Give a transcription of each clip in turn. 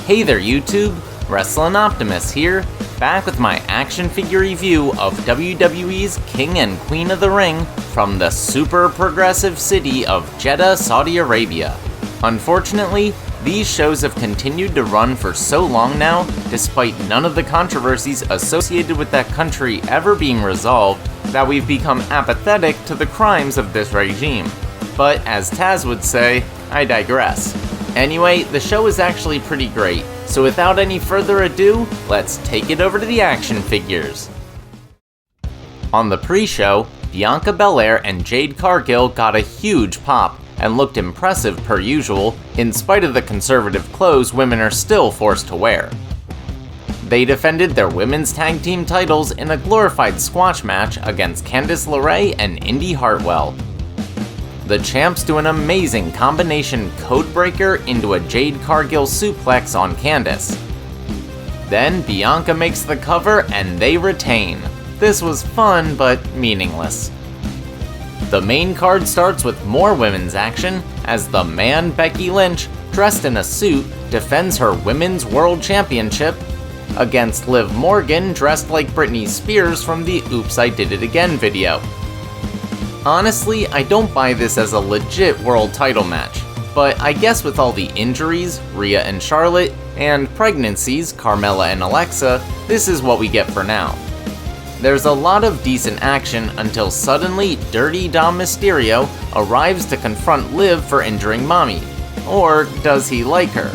Hey there YouTube, Wrestlin' Optimus here, back with my action figure review of WWE's King and Queen of the Ring from the super progressive city of Jeddah, Saudi Arabia. Unfortunately, these shows have continued to run for so long now, despite none of the controversies associated with that country ever being resolved, that we've become apathetic to the crimes of this regime. But as Taz would say, I digress. Anyway, the show is actually pretty great, so without any further ado, let's take it over to the action figures. On the pre-show, Bianca Belair and Jade Cargill got a huge pop and looked impressive per usual, in spite of the conservative clothes women are still forced to wear. They defended their women's tag team titles in a glorified squash match against Candice LeRae and Indy Hartwell. The champs do an amazing combination codebreaker into a Jade Cargill suplex on Candice. Then Bianca makes the cover and they retain. This was fun but meaningless. The main card starts with more women's action as the man Becky Lynch, dressed in a suit, defends her Women's World Championship against Liv Morgan dressed like Britney Spears from the Oops I Did It Again video. Honestly, I don't buy this as a legit world title match, but I guess with all the injuries, Rhea and Charlotte, and pregnancies, Carmella and Alexa, this is what we get for now. There's a lot of decent action until suddenly Dirty Dom Mysterio arrives to confront Liv for injuring Mommy. Or does he like her?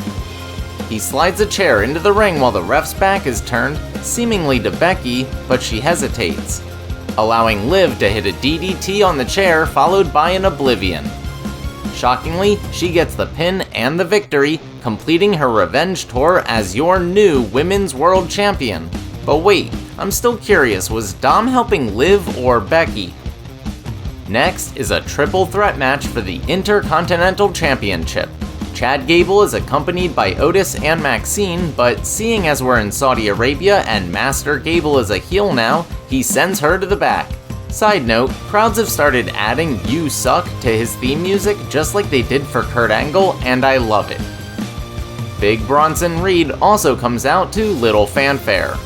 He slides a chair into the ring while the ref's back is turned, seemingly to Becky, but she hesitates, allowing Liv to hit a DDT on the chair followed by an Oblivion. Shockingly, she gets the pin and the victory, completing her revenge tour as your new Women's World Champion. But wait, I'm still curious, was Dom helping Liv or Becky? Next is a triple threat match for the Intercontinental Championship. Chad Gable is accompanied by Otis and Maxine, but seeing as we're in Saudi Arabia and Master Gable is a heel now, he sends her to the back. Side note, crowds have started adding You Suck to his theme music just like they did for Kurt Angle, and I love it. Big Bronson Reed also comes out to little fanfare.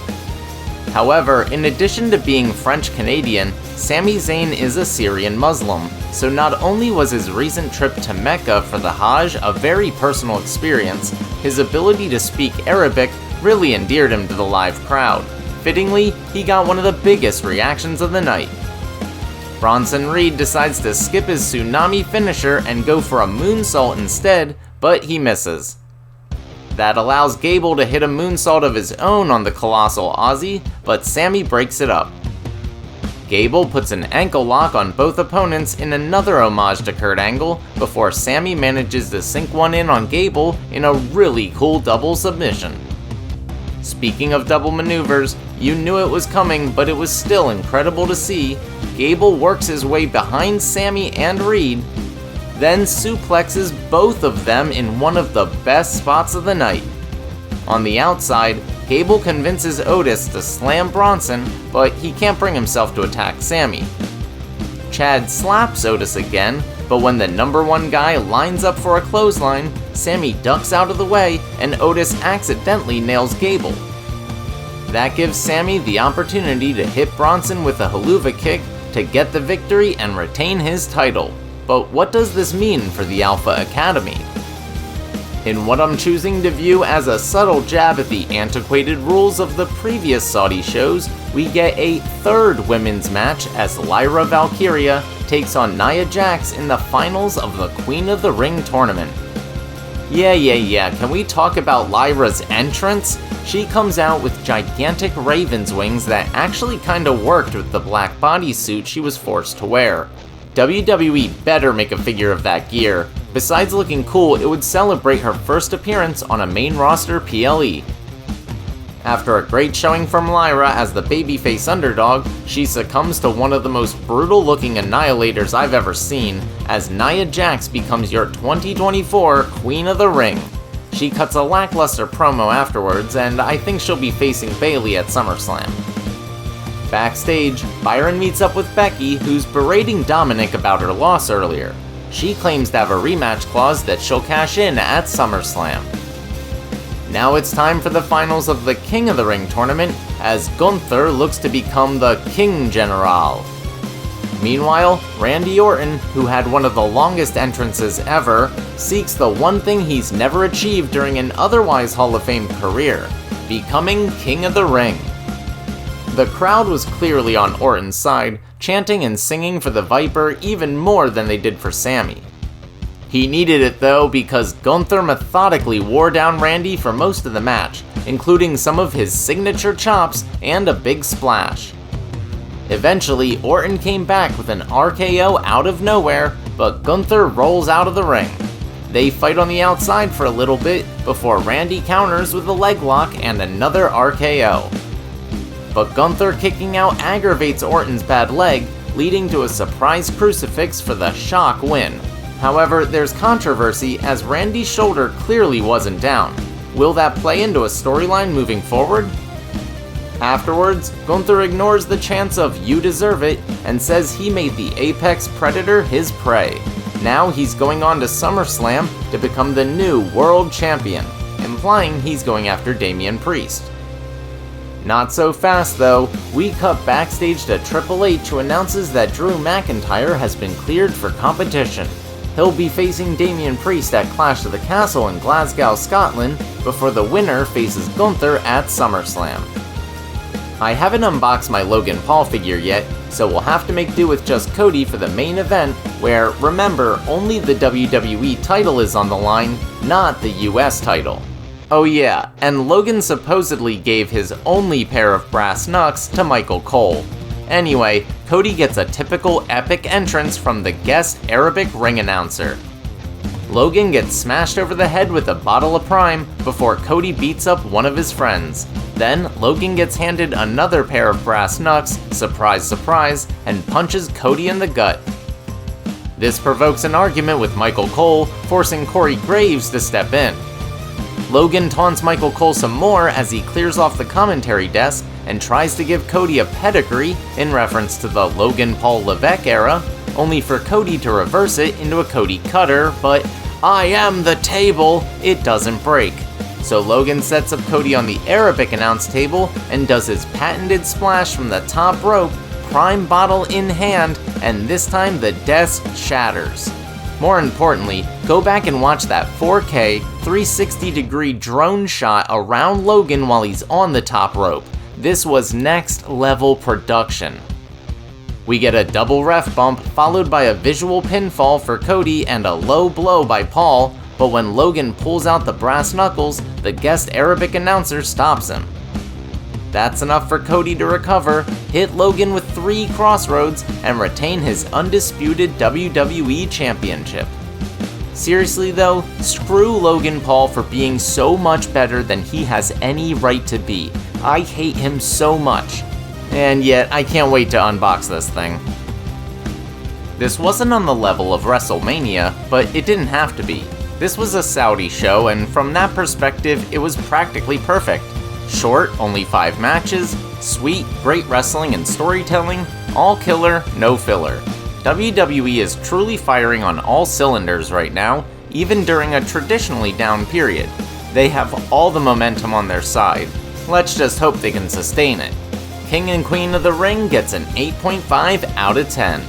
However, in addition to being French-Canadian, Sami Zayn is a Syrian Muslim, so not only was his recent trip to Mecca for the Hajj a very personal experience, his ability to speak Arabic really endeared him to the live crowd. Fittingly, he got one of the biggest reactions of the night. Bronson Reed decides to skip his tsunami finisher and go for a moonsault instead, but he misses. That allows Gable to hit a moonsault of his own on the colossal Aussie, but Sami breaks it up. Gable puts an ankle lock on both opponents in another homage to Kurt Angle before Sami manages to sink one in on Gable in a really cool double submission. Speaking of double maneuvers, you knew it was coming, but it was still incredible to see. Gable works his way behind Sami and Reed, then suplexes both of them in one of the best spots of the night. On the outside, Gable convinces Otis to slam Bronson, but he can't bring himself to attack Sami. Chad slaps Otis again, but when the number one guy lines up for a clothesline, Sami ducks out of the way and Otis accidentally nails Gable. That gives Sami the opportunity to hit Bronson with a haluva kick to get the victory and retain his title. But what does this mean for the Alpha Academy? In what I'm choosing to view as a subtle jab at the antiquated rules of the previous Saudi shows, we get a third women's match as Lyra Valkyria takes on Nia Jax in the finals of the Queen of the Ring tournament. Yeah, can we talk about Lyra's entrance? She comes out with gigantic raven's wings that actually kinda worked with the black bodysuit she was forced to wear. WWE better make a figure of that gear. Besides looking cool, it would celebrate her first appearance on a main roster PLE. After a great showing from Lyra as the babyface underdog, she succumbs to one of the most brutal looking annihilators I've ever seen, as Nia Jax becomes your 2024 Queen of the Ring. She cuts a lackluster promo afterwards, and I think she'll be facing Bayley at SummerSlam. Backstage, Byron meets up with Becky, who's berating Dominic about her loss earlier. She claims to have a rematch clause that she'll cash in at SummerSlam. Now it's time for the finals of the King of the Ring tournament, as Gunther looks to become the King General. Meanwhile, Randy Orton, who had one of the longest entrances ever, seeks the one thing he's never achieved during an otherwise Hall of Fame career, becoming King of the Ring. The crowd was clearly on Orton's side, chanting and singing for the Viper even more than they did for Sami. He needed it though, because Gunther methodically wore down Randy for most of the match, including some of his signature chops and a big splash. Eventually, Orton came back with an RKO out of nowhere, but Gunther rolls out of the ring. They fight on the outside for a little bit before Randy counters with a leg lock and another RKO. But Gunther kicking out aggravates Orton's bad leg, leading to a surprise crucifix for the shock win. However, there's controversy as Randy's shoulder clearly wasn't down. Will that play into a storyline moving forward? Afterwards, Gunther ignores the chants of "you deserve it" and says he made the Apex Predator his prey. Now he's going on to SummerSlam to become the new World Champion, implying he's going after Damian Priest. Not so fast though, we cut backstage to Triple H, who announces that Drew McIntyre has been cleared for competition. He'll be facing Damian Priest at Clash of the Castle in Glasgow, Scotland, before the winner faces Gunther at SummerSlam. I haven't unboxed my Logan Paul figure yet, so we'll have to make do with just Cody for the main event, where, remember, only the WWE title is on the line, not the US title. Oh yeah, and Logan supposedly gave his only pair of brass knucks to Michael Cole. Anyway, Cody gets a typical epic entrance from the guest Arabic ring announcer. Logan gets smashed over the head with a bottle of Prime before Cody beats up one of his friends. Then, Logan gets handed another pair of brass knucks, surprise surprise, and punches Cody in the gut. This provokes an argument with Michael Cole, forcing Corey Graves to step in. Logan taunts Michael Cole some more as he clears off the commentary desk and tries to give Cody a pedigree in reference to the Logan Paul Levesque era, only for Cody to reverse it into a Cody Cutter, but "I am the table," it doesn't break. So Logan sets up Cody on the Arabic announce table and does his patented splash from the top rope, Prime bottle in hand, and this time the desk shatters. More importantly, go back and watch that 4K 360-degree drone shot around Logan while he's on the top rope. This was next level production. We get a double ref bump followed by a visual pinfall for Cody and a low blow by Paul, but when Logan pulls out the brass knuckles, the guest Arabic announcer stops him. That's enough for Cody to recover, hit Logan with 3 crossroads, and retain his undisputed WWE Championship. Seriously though, screw Logan Paul for being so much better than he has any right to be. I hate him so much. And yet, I can't wait to unbox this thing. This wasn't on the level of WrestleMania, but it didn't have to be. This was a Saudi show, and from that perspective, it was practically perfect. Short, only 5 matches, sweet, great wrestling and storytelling, all killer, no filler. WWE is truly firing on all cylinders right now, even during a traditionally down period. They have all the momentum on their side. Let's just hope they can sustain it. King and Queen of the Ring gets an 8.5 out of 10.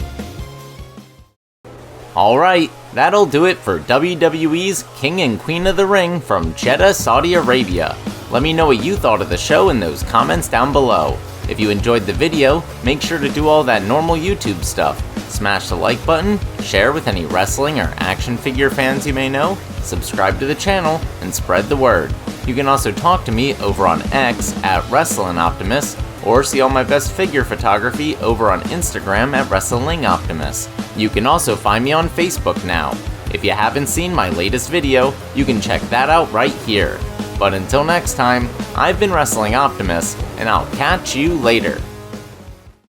Alright, that'll do it for WWE's King and Queen of the Ring from Jeddah, Saudi Arabia. Let me know what you thought of the show in those comments down below. If you enjoyed the video, make sure to do all that normal YouTube stuff. Smash the like button, share with any wrestling or action figure fans you may know, subscribe to the channel, and spread the word. You can also talk to me over on X at WrestlingOptimus, or see all my best figure photography over on Instagram at WrestlingOptimus. You can also find me on Facebook now. If you haven't seen my latest video, you can check that out right here. But until next time, I've been Wrestling Optimus, and I'll catch you later.